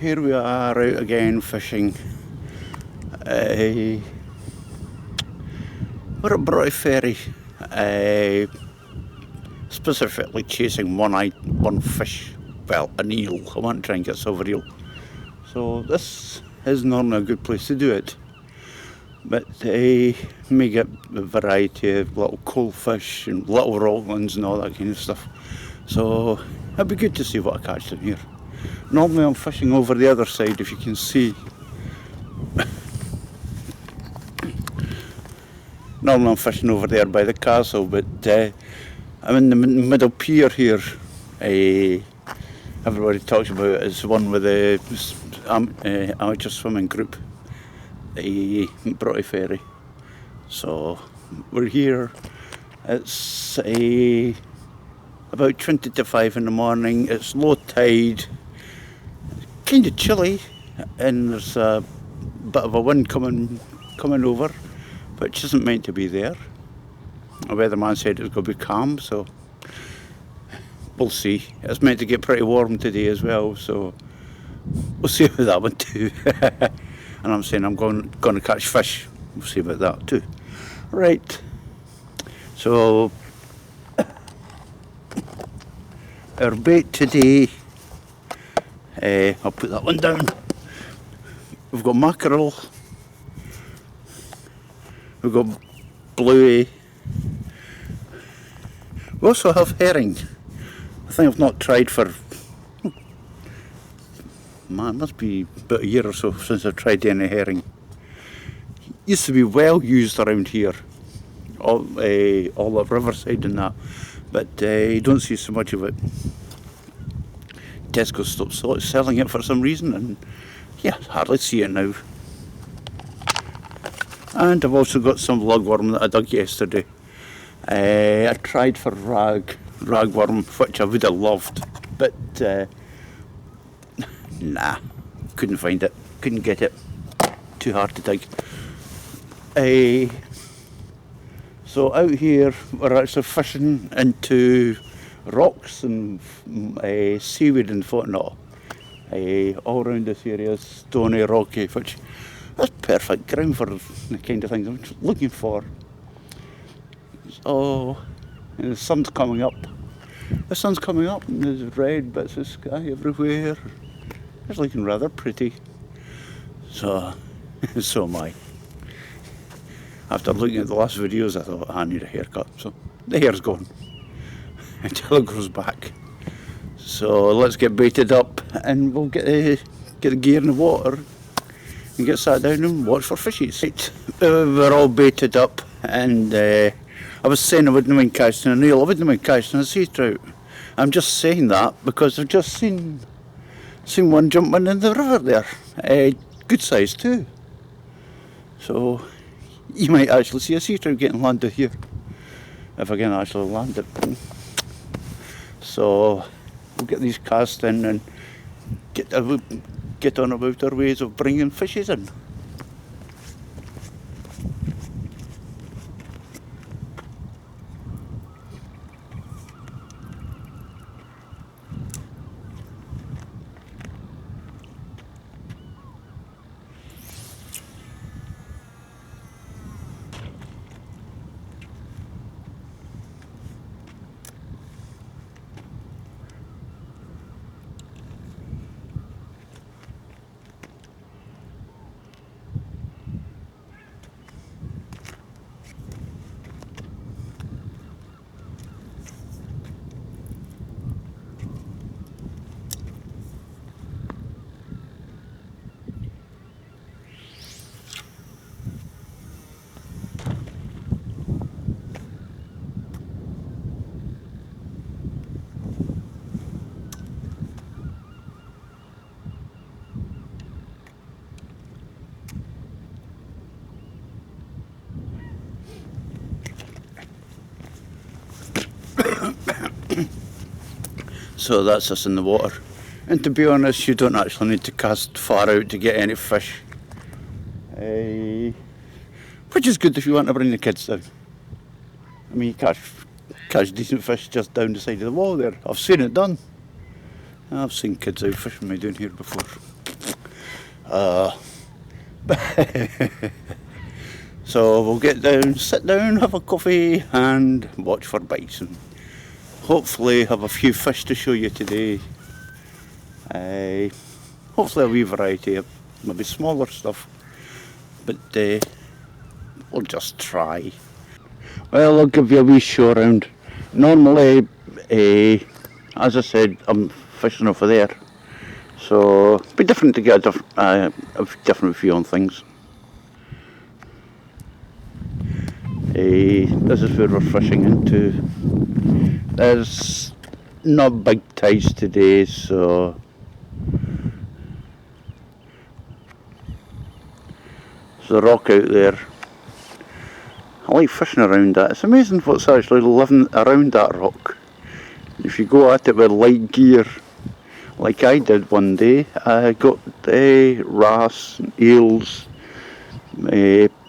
Here we are out again fishing. We're at Broughty ferry, specifically chasing one fish, well, an eel. I want to try and get silver eel. So this is normally a good place to do it, but may get a variety of little coal fish and little rocklands and all that kind of stuff. So it'd be good to see what I catch down here. Normally I'm fishing over the other side, if you can see. Normally I'm fishing over there by the castle, but I'm in the middle pier here. Everybody talks about it as one with the amateur swimming group, Broughty ferry. So we're here. It's about 20 to 5 in the morning. It's low tide, kind of chilly, and there's a bit of a wind coming over, which isn't meant to be there. The weatherman said it was going to be calm, so we'll see. It's meant to get pretty warm today as well, so we'll see about that one too. And I'm saying I'm going to catch fish. We'll see about that too. Right. So our bait today, I'll put that one down. We've got mackerel. We've got bluey. We also have herring. I think I've not tried for, man, it must be about a year or so since I've tried any herring. Used to be well used around here, all up Riverside and that, but you don't see so much of it. Tesco stopped selling it for some reason, and yeah, hardly see it now. And I've also got some lugworm that I dug yesterday. I tried for ragworm, which I would have loved, but nah, couldn't find it, couldn't get it, too hard to dig. So out here we're actually fishing into rocks and seaweed and whatnot. All around this area is stony, rocky, which is perfect ground for the kind of things I'm looking for. Oh, and the sun's coming up. The sun's coming up and there's red bits of sky everywhere. It's looking rather pretty. So, so am I. After looking at the last videos, I thought, I need a haircut. So the hair's gone until it grows back. So let's get baited up and we'll get the gear in the water and get sat down and watch for fishes. Right. We're all baited up, and I was saying I wouldn't mind catching an eel, I wouldn't mind catching a sea trout. I'm just saying that because I've just seen one jumping in the river there, good size too. So you might actually see a sea trout getting landed here, if I can actually land it. So we'll get these cast in and get on about our ways of bringing fishes in. So that's us in the water. And to be honest, you don't actually need to cast far out to get any fish. Which is good if you want to bring the kids down. I mean, you catch decent fish just down the side of the wall there. I've seen it done. I've seen kids out fishing me down here before. Uh, so we'll get down, sit down, have a coffee and watch for bison. Hopefully have a few fish to show you today. Hopefully a wee variety of maybe smaller stuff, but we'll just try. Well, I'll give you a wee show around. Normally, as I said, I'm fishing over there, so it'd be different to get a different view on things. This is where we're fishing into. There's not big tides today, so there's a rock out there. I like fishing around that. It's amazing what's actually living around that rock. If you go at it with light gear, like I did one day, I got wrasse, eels,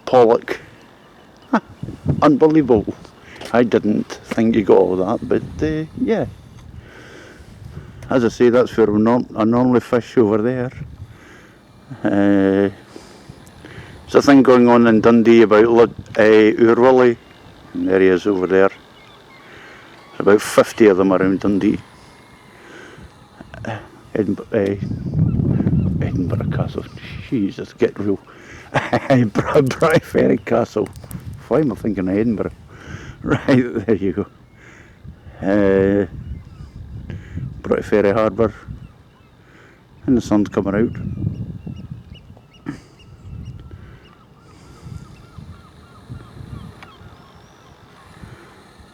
pollock. Unbelievable. I didn't think you got all that, but yeah. As I say, that's where I normally fish over there. There's a thing going on in Dundee about Urwillie, and there he is over there. There's about 50 of them around Dundee. Edinburgh Castle, Jesus, get real. Broughty Ferry Castle. Why am I thinking of Edinburgh? Right, there you go. Broughty Ferry Harbour, and the sun's coming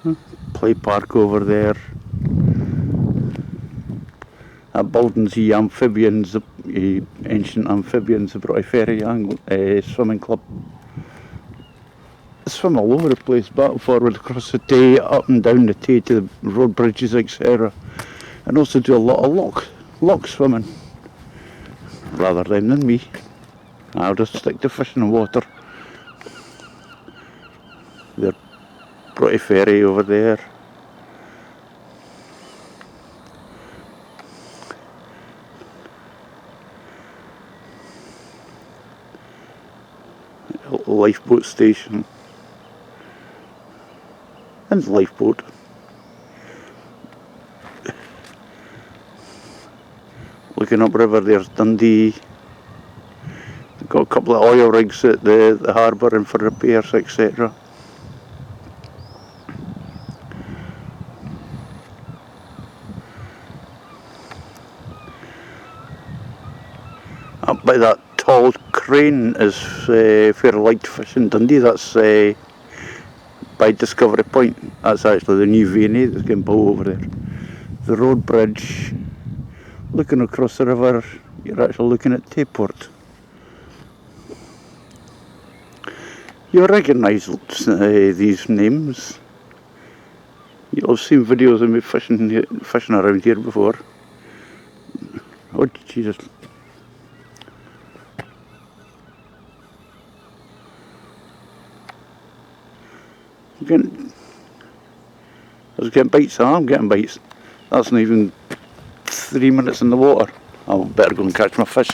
out. Play park over there. That building's the amphibians, the ancient amphibians, the Broughty Ferry swimming club. I swim all over the place, back and forward across the Tay, up and down the Tay to the road bridges, etc. And also do a lot of loch swimming. Rather them than me. I'll just stick to fishing in the water. The Broughty Ferry over there. Lifeboat station. And the lifeboat. Looking upriver, there's Dundee. They've got a couple of oil rigs at the harbour and for repairs, etc. Up by that tall crane is where I like to fish in Dundee. That's by Discovery Point. That's actually the new V&A that's getting built over there. The road bridge. Looking across the river, you're actually looking at Newport. You'll recognise these names. You'll have seen videos of me fishing around here before. Oh Jesus. I was getting bites, I'm getting bites. That's not even 3 minutes in the water. I better go and catch my fish.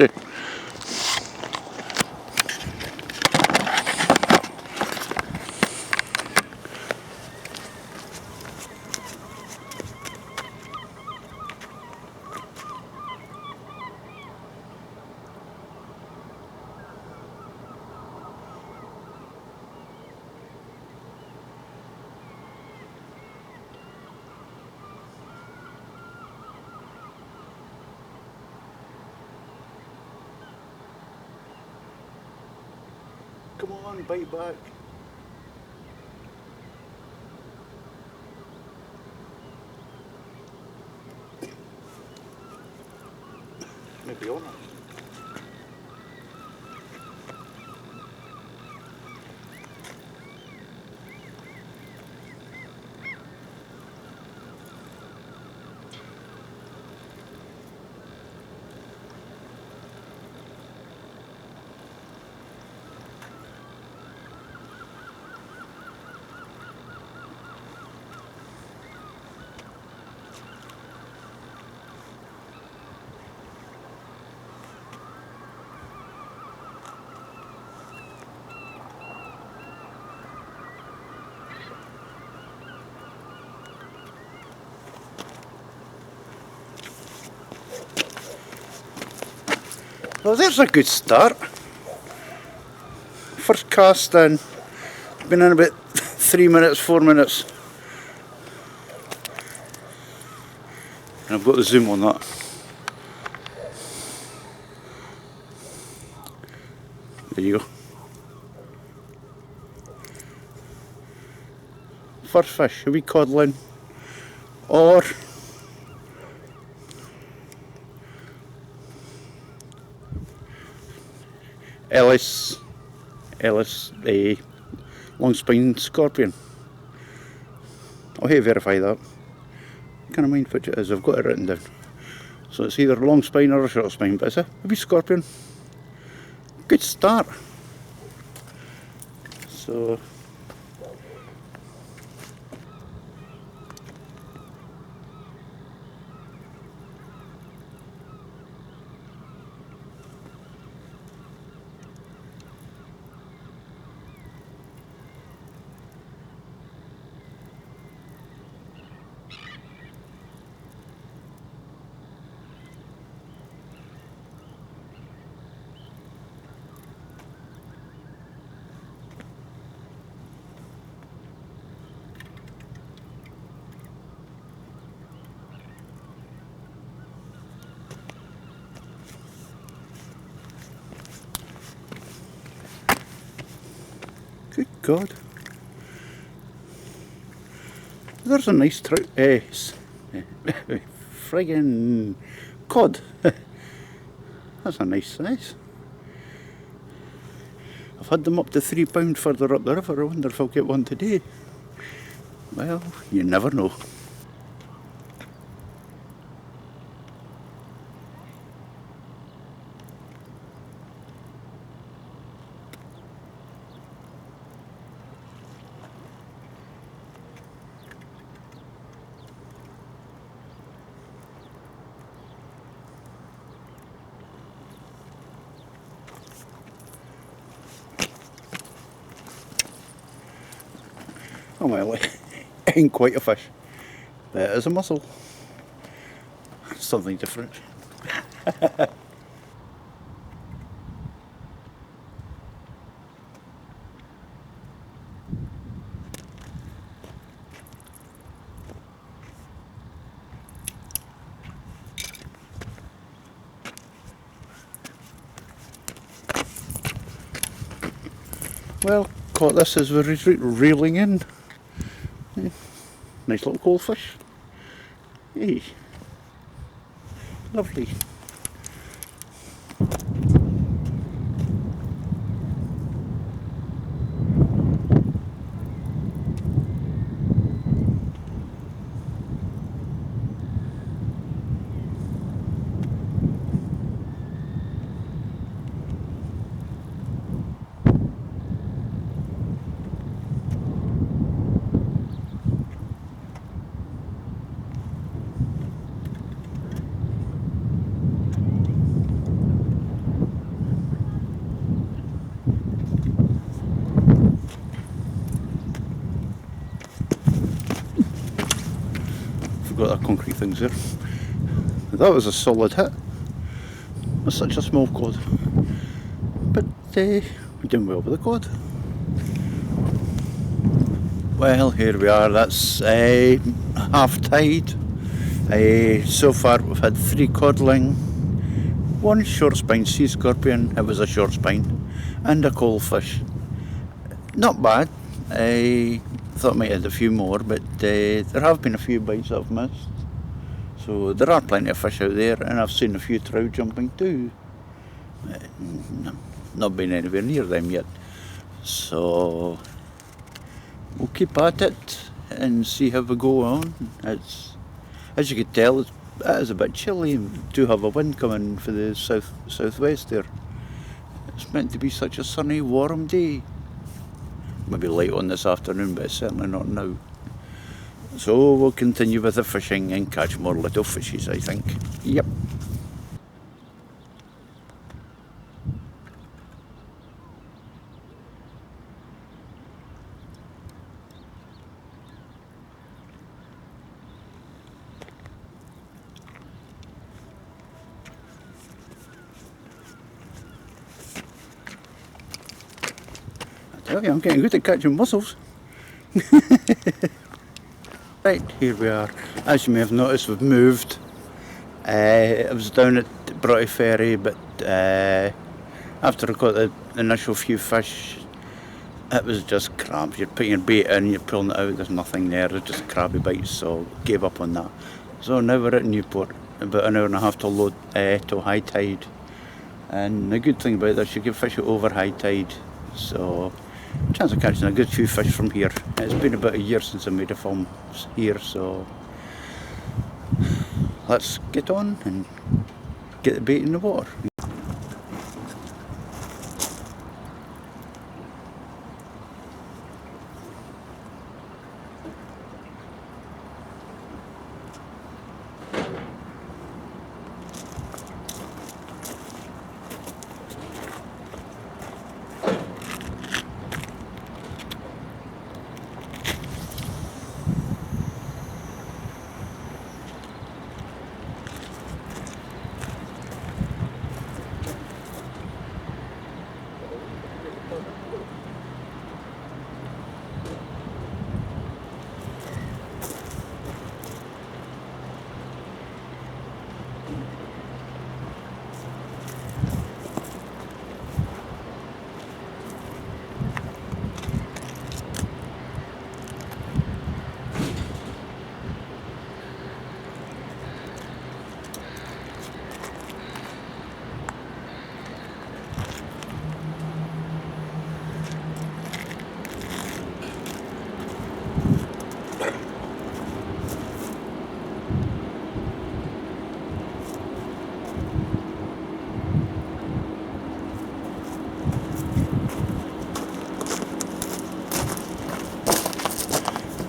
Come on, bite back. Maybe on it. Well, there's a good start. First cast in. Been in about 3 minutes, 4 minutes. And I've got the zoom on that. There you go. First fish, a wee codling, or Ellis, long spine scorpion. I'll have to verify that. Can't mind which it is, I've got it written down. So it's either long spine or a short spine, but it's a wee scorpion. Good start. So good God. There's a nice trout. Friggin' cod. That's a nice size. I've had them up to £3 further up the river. I wonder if I'll get one today. Well, you never know. Oh well, it ain't quite a fish, but it is a mussel. Something different. Well, caught this as we're reeling in. Nice little goldfish. Hey, lovely. Forgot our concrete things there. That was a solid hit. That's such a small cod. But we're doing well with the cod. Well, here we are. That's half tide. So far we've had 3 codling, 1 short spine sea scorpion, it was a short spine, and a coalfish. Not bad. I thought I might have had a few more, but there have been a few bites I've missed. So there are plenty of fish out there, and I've seen a few trout jumping too. Not been anywhere near them yet. So we'll keep at it and see how we go on. As you could tell, it is a bit chilly. We do have a wind coming for the southwest there. It's meant to be such a sunny, warm day. Maybe late on this afternoon, but it's certainly not now. So we'll continue with the fishing and catch more little fishes, I think. Yep. Tell you, I'm getting good at catching mussels. Right, here we are. As you may have noticed, we've moved. I was down at Broughty ferry, but after I got the initial few fish, it was just crabs. You're putting your bait in, you're pulling it out, there's nothing there, there's just crabby bites, so gave up on that. So now we're at Newport, about an hour and a half to load till high tide. And the good thing about this, you can fish it over high tide, so chance of catching a good few fish from here. It's been about a year since I made a film here, so let's get on and get the bait in the water.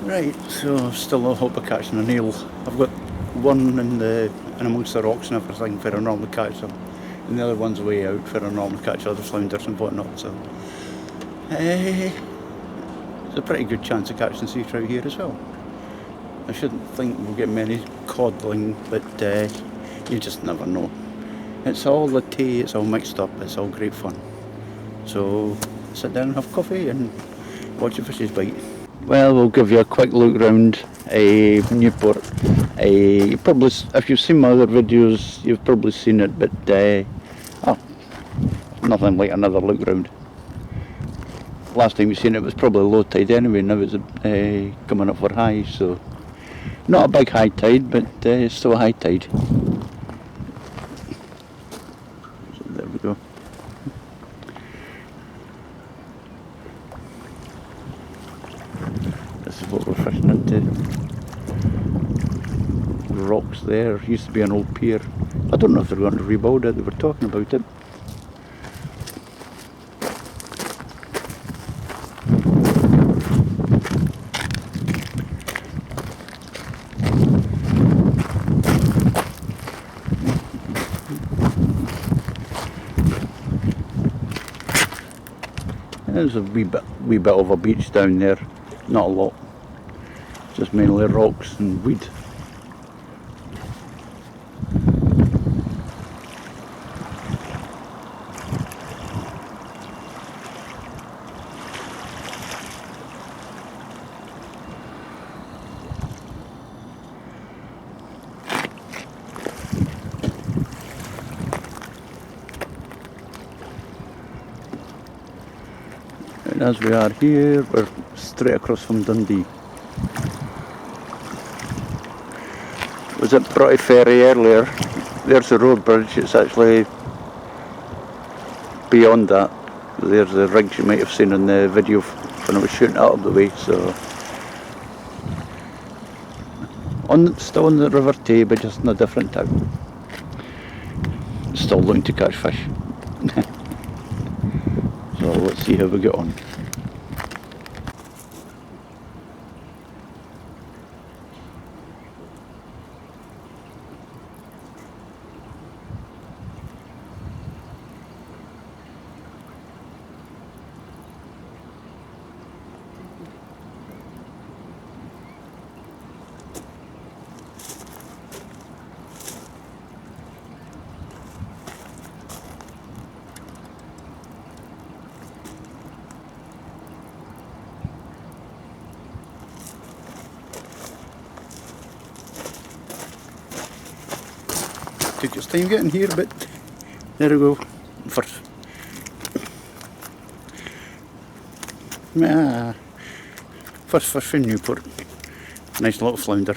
Right, so still a hope of catching an eel. I've got one in amongst the rocks and everything where I normally catch them, and the other one's way out where I normally catch other flounders and whatnot, so it's a pretty good chance of catching sea trout here as well. I shouldn't think we'll get many codling, but you just never know. It's all the tea, it's all mixed up, it's all great fun. So sit down and have coffee and watch the fishes bite. Well, we'll give you a quick look round Newport. Probably, if you've seen my other videos, you've probably seen it, but nothing like another look round. Last time you seen it was probably low tide anyway, now it's coming up for high, so not a big high tide, but still a high tide. So there we go. This is what we're fishing into. Rocks there, used to be an old pier. I don't know if they're going to rebuild it, they were talking about it. There's a wee bit of a beach down there, not a lot, just mainly rocks and weed. And as we are here, we're straight across from Dundee. Was at Broughty ferry earlier. There's the road bridge, it's actually beyond that. There's the rigs you might have seen in the video when I was shooting out of the way. So still on the River Tay, but just in a different town. Still looking to catch fish. So let's see how we get on. took its time getting here, but there we go. First fish from Newport. Nice little flounder.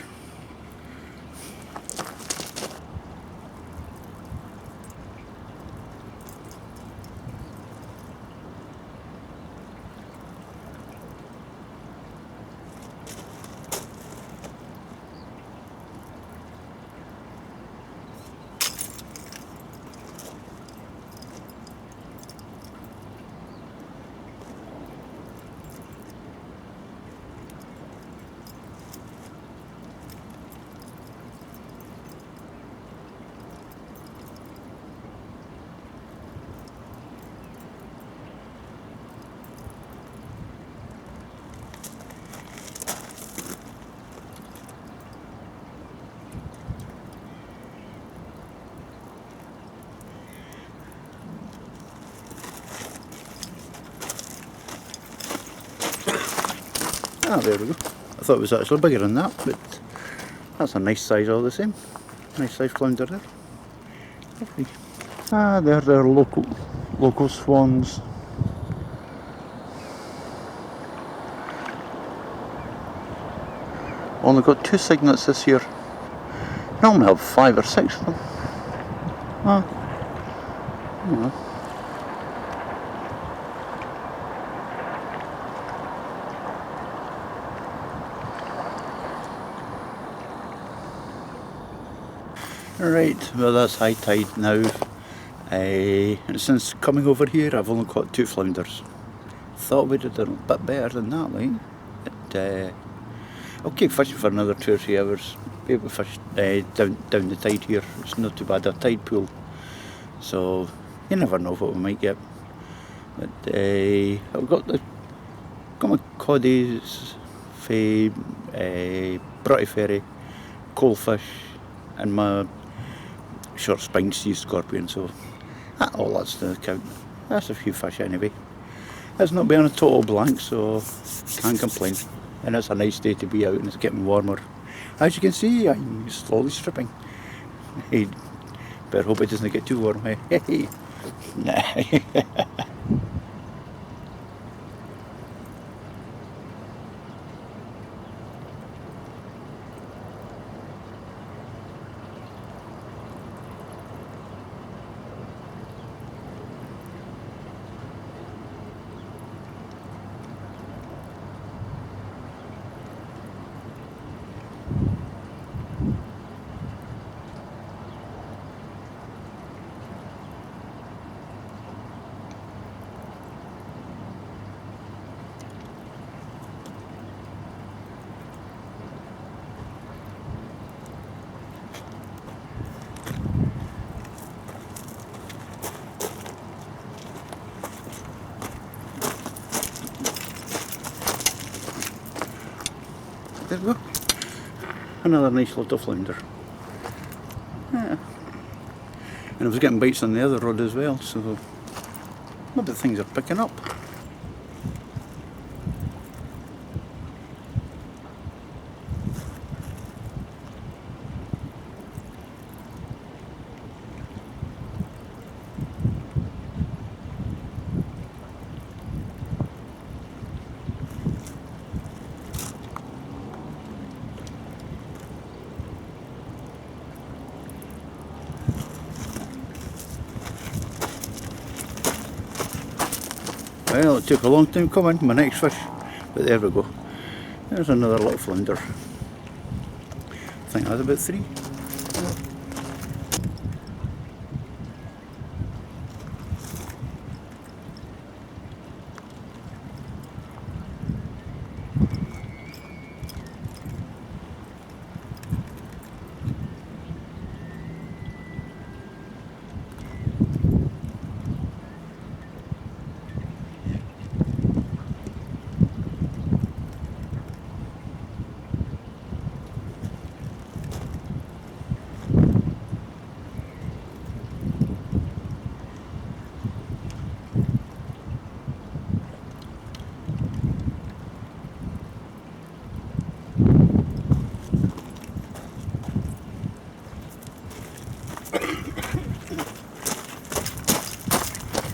Ah, there we go. I thought it was actually bigger than that, but that's a nice size all the same. Nice size flounder there. Lovely. Ah, they're local swans. Only got 2 cygnets this year. Normally have 5 or 6 of them. Ah, yeah. Right, well that's high tide now, and since coming over here I've only caught 2 flounders. Thought we'd have done a bit better than that, like. But I'll keep fishing for another 2 or 3 hours. Be able to fish down the tide here. It's not too bad, a tide pool, so you never know what we might get. But I've got my coddies, Broughty ferry, coalfish, and my short spine sea scorpion, so all that's to count. That's a few fish anyway. It's not been a total blank, so can't complain. And it's a nice day to be out and it's getting warmer. As you can see, I'm slowly stripping. Hey, but I hope it doesn't get too warm. Hey. There we go. Another nice little flounder. Yeah. And I was getting bites on the other rod as well, so maybe things are picking up. Well, it took a long time coming, my next fish, but there we go. There's another little flounder. I think that's about 3.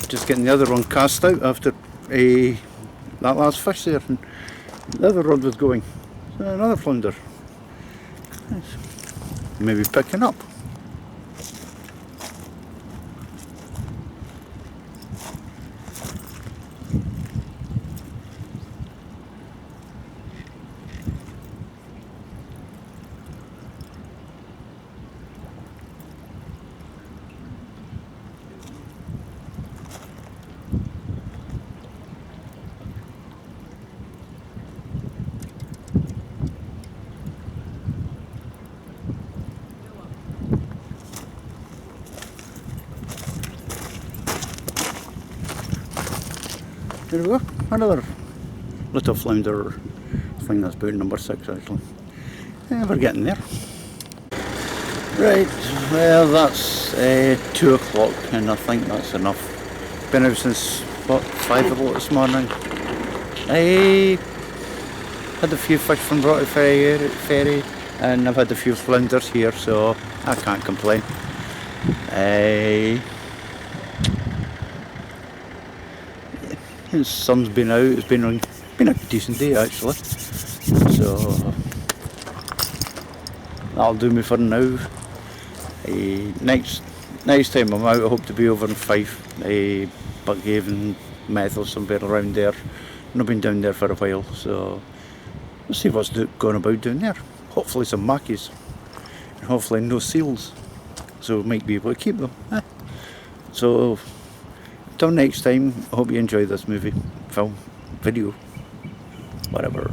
Just getting the other one cast out after that last fish there, and the other rod was going. So another flounder. Maybe picking up. There we go, another little flounder. I think that's about number 6 actually. Yeah, we're getting there. Right, well that's 2 o'clock and I think that's enough. Been out since, what, 5 o'clock this morning. I had a few fish from Broughty ferry and I've had a few flounders here, so I can't complain. The sun's been out, it's been a decent day actually, so that'll do me for now. Next time I'm out I hope to be over in Fife, Buckhaven, Methil, somewhere around there. I've not been down there for a while, so we'll see what's going about down there. Hopefully some mackies, and hopefully no seals, so we might be able to keep them. So till next time, I hope you enjoy this movie, film, video, whatever.